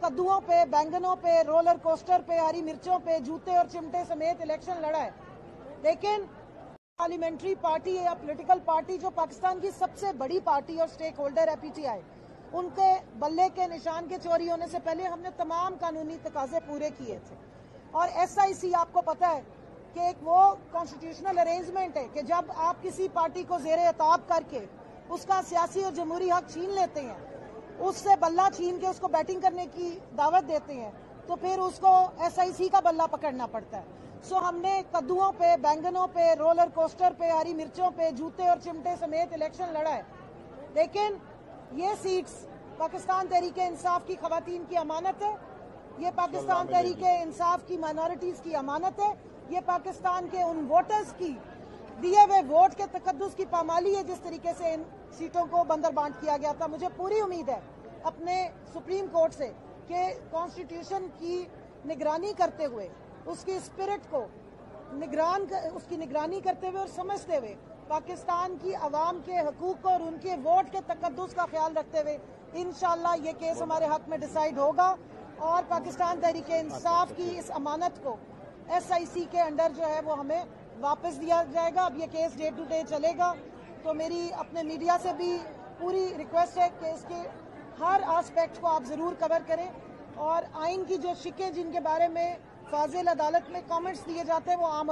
कद्दुओं पे, बैंगनों पे, roller coaster पे, हरी मिर्चों पे, जूते और चिमटे समेत इलेक्शन लड़ा है। लेकिन पार्लियामेंट्री पार्टी या पॉलिटिकल पार्टी जो पाकिस्तान की सबसे बड़ी पार्टी और स्टेक होल्डर है पीटीआई, उनके बल्ले के निशान के चोरी होने से पहले हमने तमाम कानूनी तकाजे पूरे किए थे। और एसआईसी आपको पता है कि एक वो कॉन्स्टिट्यूशनल अरेंजमेंट है कि जब आप किसी पार्टी को ज़ेरे अताब करके उसका सियासी और जमहूरी हक छीन लेते हैं, उससे बल्ला छीन के उसको बैटिंग करने की दावत देते हैं, तो फिर उसको एसआईसी का बल्ला पकड़ना पड़ता है। सो हमने कद्दुओं पे, बैंगनों पे, रोलर कोस्टर पे, हरी मिर्चों पे, जूते और चिमटे समेत इलेक्शन लड़ा है। लेकिन ये सीट्स पाकिस्तान तहरीक इंसाफ की खवातीन की अमानत है, ये पाकिस्तान तहरीक इंसाफ की माइनॉरिटीज की अमानत है, ये पाकिस्तान के उन वोटर्स की दिए हुए वोट के तकद्दुस की पामाली है जिस तरीके से इन सीटों को बंदरबांट किया गया था। मुझे पूरी उम्मीद है अपने सुप्रीम कोर्ट से कि कॉन्स्टिट्यूशन की निगरानी करते हुए, उसकी स्पिरिट को उसकी निगरानी करते हुए और समझते हुए पाकिस्तान की आवाम के हकूक और उनके वोट के तकद्दुस का ख्याल रखते हुए इंशाअल्लाह ये केस हमारे हक में डिसाइड होगा और पाकिस्तान तहरीक इंसाफ की इस अमानत को एसआईसी के अंडर जो है वो हमें वापस दिया जाएगा। अब ये केस डे टू डे चलेगा, तो मेरी अपने मीडिया से भी पूरी रिक्वेस्ट है कि इसके हर एस्पेक्ट को आप ज़रूर कवर करें और आइन की जो शिकें जिनके बारे में फाजिल अदालत में कमेंट्स दिए जाते हैं वो आम